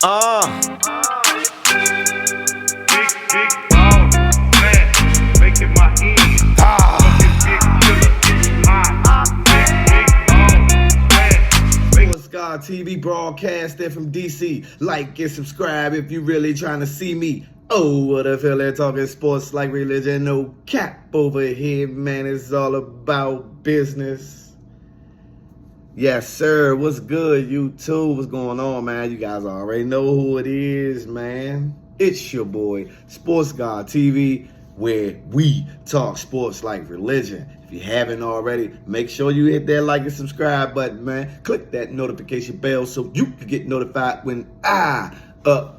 Uh, Big ball, fat, making my end. Fucking big killer, hot. Big ball, fat, Sports God TV broadcasting from DC. Like and subscribe if you really trying to see me. Oh, what a fella talking sports like religion. No cap over here, man. It's all about business. Yes, sir. What's good, YouTube? What's going on, man? You guys already know who it is, man. It's your boy, Sports God TV, where we talk sports like religion. If you haven't already, make sure you hit that like and subscribe button, man. Click that notification bell so you can get notified when I upload.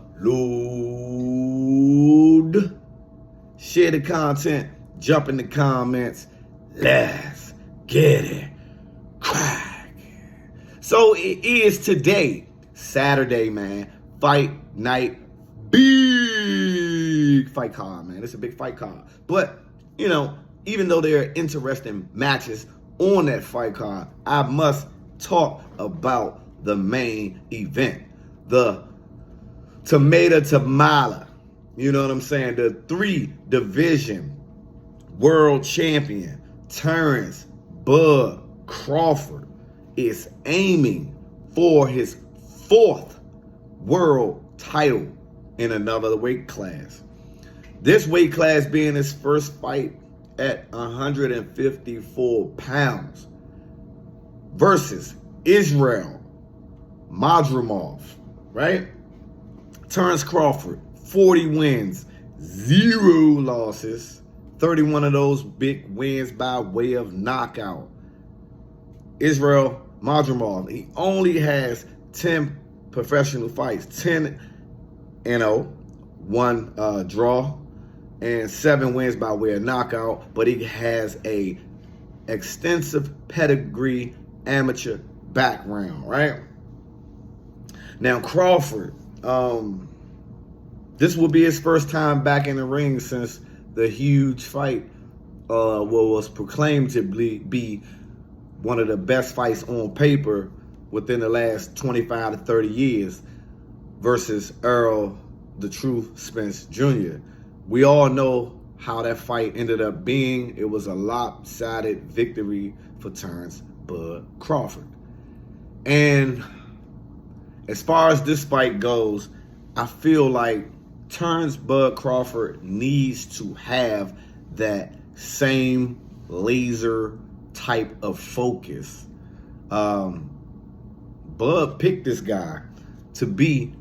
Share the content, jump in the comments. Let's get it crack. So it is today, Saturday, man. Fight night. Big fight card, man. It's a big fight card. But, you know, even though there are interesting matches on that fight card, I must talk about the main event. The tomato tamala. You know what I'm saying? The 3-division world champion, Terrence Bud Crawford, is aiming for his 4th world title in another weight class. This weight class being his first fight at 154 pounds versus Israel Madrimov, right? Terrence Crawford, 40 wins, 0 losses, 31 of those big wins by way of knockout. Israel Madrimov, he only has 10 professional fights, 10-0, 1 draw, and 7 wins by way of knockout, but he has a extensive pedigree amateur background, right? Now Crawford, this will be his first time back in the ring since the huge fight, what was proclaimed to be one of the best fights on paper within the last 25 to 30 years versus Earl the Truth Spence Jr. We all know how that fight ended up being. It was a lopsided victory for Terrence Bud Crawford. And as far as this fight goes, I feel like Terrence Bud Crawford needs to have that same laser type of focus. Bud picked this guy to be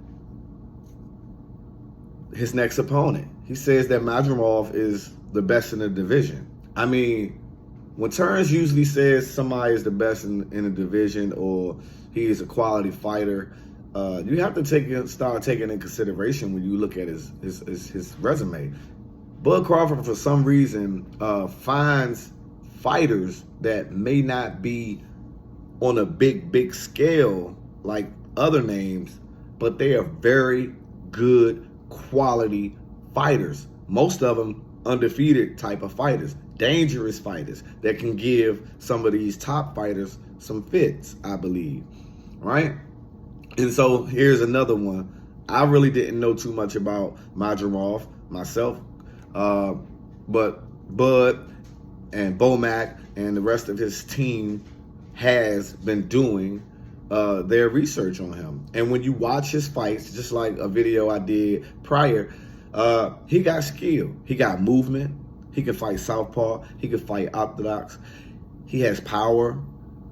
his next opponent. He says that Madrimov is the best in the division. I mean, when Terrence usually says somebody is the best in the division or he is a quality fighter, you have to start taking in consideration when you look at his resume. Bud Crawford, for some reason, finds fighters that may not be on a big scale like other names, but they are very good quality fighters. Most of them undefeated type of fighters, dangerous fighters that can give some of these top fighters some fits, I believe, right? And so here's another one. I really didn't know too much about Madrimov myself, but Bud and Bomac and the rest of his team has been doing their research on him. And when you watch his fights, just like a video I did prior, he got skill. He got movement. He can fight southpaw. He can fight orthodox. He has power,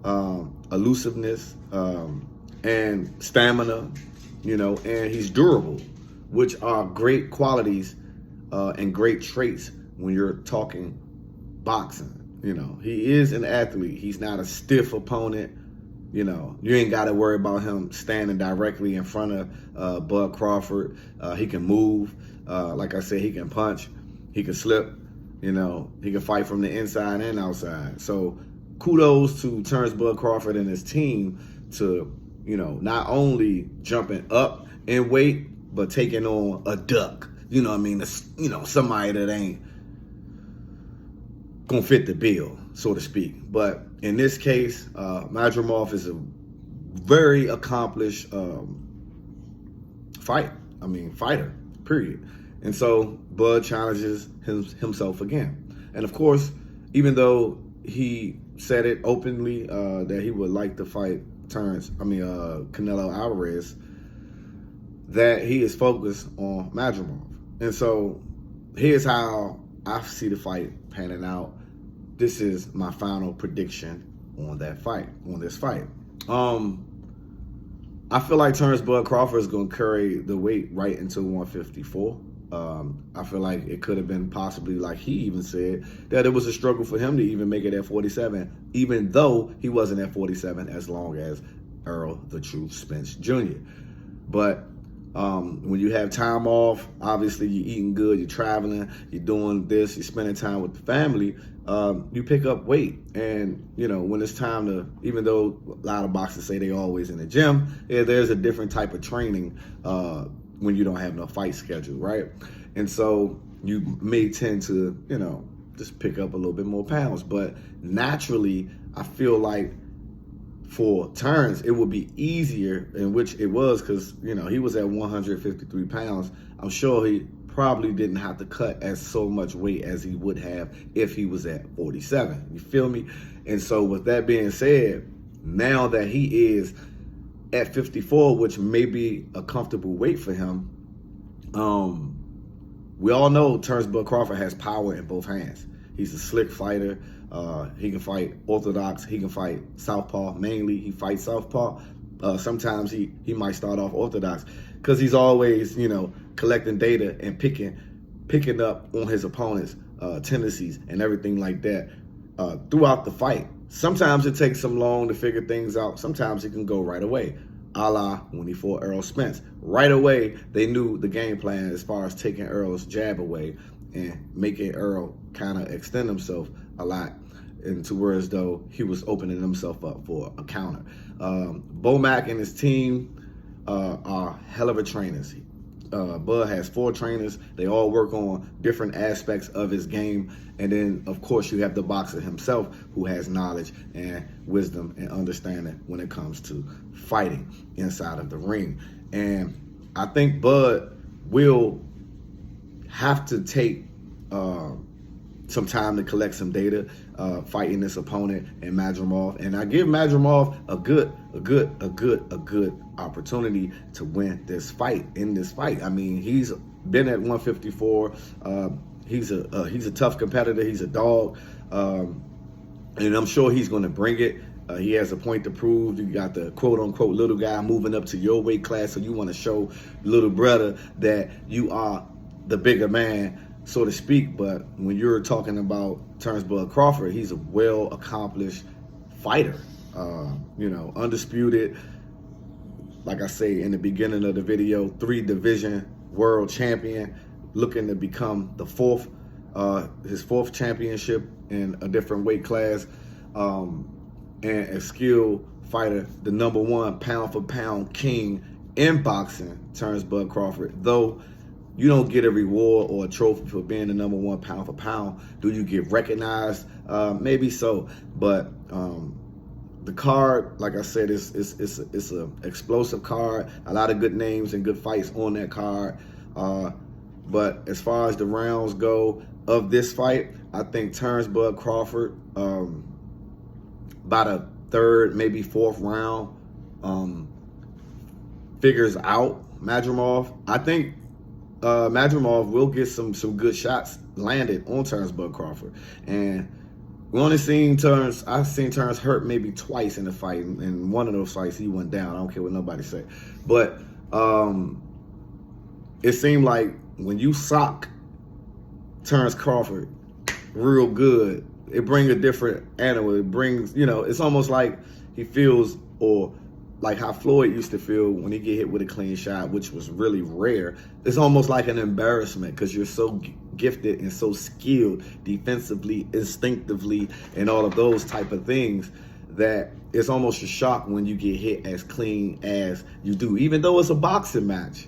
elusiveness, and stamina, you know, and he's durable, which are great qualities and great traits when you're talking boxing. You know, he is an athlete. He's not a stiff opponent. You know, you ain't got to worry about him standing directly in front of Bud Crawford. He can move. Like I said, he can punch. He can slip. You know, he can fight from the inside and outside. So kudos to Terrence Bud Crawford and his team to, you know, not only jumping up in weight, but taking on a duck. You know what I mean? You know, somebody that ain't gonna fit the bill, so to speak. But in this case, Madrimov is a very accomplished fighter, period. And so Bud challenges himself again. And of course, even though he said it openly that he would like to fight Canelo Alvarez, that he is focused on Madrimov. And so here's how I see the fight panning out. This is my final prediction on this fight. I feel like Terrence Bud Crawford is going to carry the weight right into 154. I feel like it could have been possibly, like he even said, that it was a struggle for him to even make it at 47, even though he wasn't at 47 as long as Errol the Truth Spence Jr. But when you have time off, obviously you're eating good, you're traveling, you're doing this, you're spending time with the family, you pick up weight. And, when it's time to, even though a lot of boxers say they always in the gym, there's a different type of training when you don't have no fight schedule, right? And so you may tend to, just pick up a little bit more pounds. But naturally, I feel like for Terrence, it would be easier, in which it was, because, he was at 153 pounds. I'm sure he probably didn't have to cut as so much weight as he would have if he was at 47. You feel me? And so with that being said, now that he is at 54, which may be a comfortable weight for him, we all know Terrence Bud Crawford has power in both hands. He's a slick fighter. He can fight orthodox. He can fight southpaw. Mainly, he fights southpaw. Sometimes he might start off orthodox because he's always, collecting data and picking up on his opponent's tendencies and everything like that throughout the fight. Sometimes it takes him long to figure things out. Sometimes it can go right away, a la when he fought Errol Spence. Right away, they knew the game plan as far as taking Errol's jab away and making Errol kind of extend himself a lot, and to where as though he was opening himself up for a counter. Bomac and his team are hell of a trainers. Bud has 4 trainers. They all work on different aspects of his game. And then, of course, you have the boxer himself who has knowledge and wisdom and understanding when it comes to fighting inside of the ring. And I think Bud will have to take some time to collect some data fighting this opponent and Madrimov. And I give Madrimov a good opportunity to win this fight. I mean, he's been at 154. He's a tough competitor. He's a dog. And I'm sure he's going to bring it. He has a point to prove. You got the quote-unquote little guy moving up to your weight class, so you want to show little brother that you are the bigger man, so to speak. But when you're talking about Terrence Bud Crawford, he's a well-accomplished fighter, undisputed. Like I say in the beginning of the video, 3-division world champion, looking to become the his 4th championship in a different weight class, and a skilled fighter, the #1 pound-for-pound king in boxing, Terrence Bud Crawford. Though you don't get a reward or a trophy for being the #1 pound-for-pound, do you get recognized? Maybe so, but the card, like I said, it's an explosive card. A lot of good names and good fights on that card. But as far as the rounds go of this fight, I think Terrence Bud Crawford, by the 3rd, maybe 4th round, figures out Madrimov. I think Madrimov will get some good shots landed on Terrence Bud Crawford. And I've seen Terrence hurt maybe twice in the fight. In one of those fights, he went down. I don't care what nobody say. But it seemed like when you sock Terrence Crawford real good, it brings a different animal. It brings, it's almost like he feels, or like how Floyd used to feel when he get hit with a clean shot, which was really rare. It's almost like an embarrassment because you're so gifted and so skilled defensively, instinctively, and all of those type of things, that it's almost a shock when you get hit as clean as you do, even though it's a boxing match,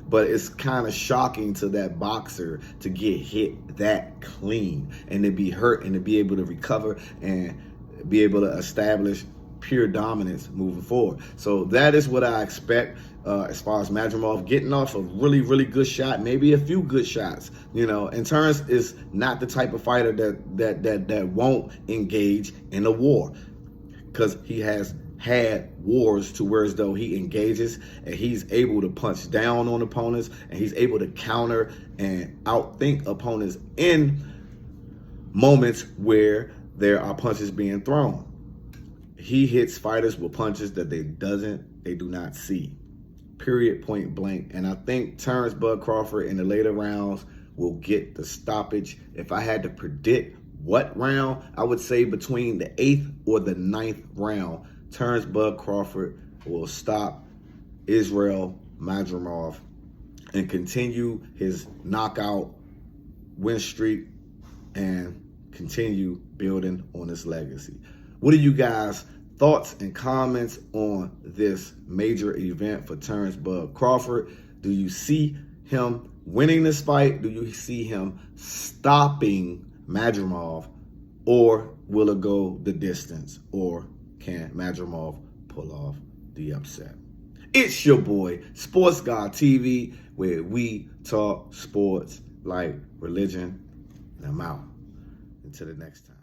but it's kind of shocking to that boxer to get hit that clean and to be hurt and to be able to recover and be able to establish pure dominance moving forward. So that is what I expect as far as Madrimov getting off a really, really good shot, maybe a few good shots. And Terrence is not the type of fighter that won't engage in a war, because he has had wars to where as though he engages and he's able to punch down on opponents and he's able to counter and outthink opponents in moments where there are punches being thrown. He hits fighters with punches that they do not see. Period, point blank. And I think Terrence Bud Crawford in the later rounds will get the stoppage. If I had to predict what round, I would say between the 8th or the 9th round, Terrence Bud Crawford will stop Israel Madrimov and continue his knockout win streak and continue building on his legacy. What are you guys' thoughts and comments on this major event for Terrence Bud Crawford? Do you see him winning this fight? Do you see him stopping Madrimov? Or will it go the distance? Or can Madrimov pull off the upset? It's your boy, Sports God TV, where we talk sports like religion. And I'm out. Until the next time.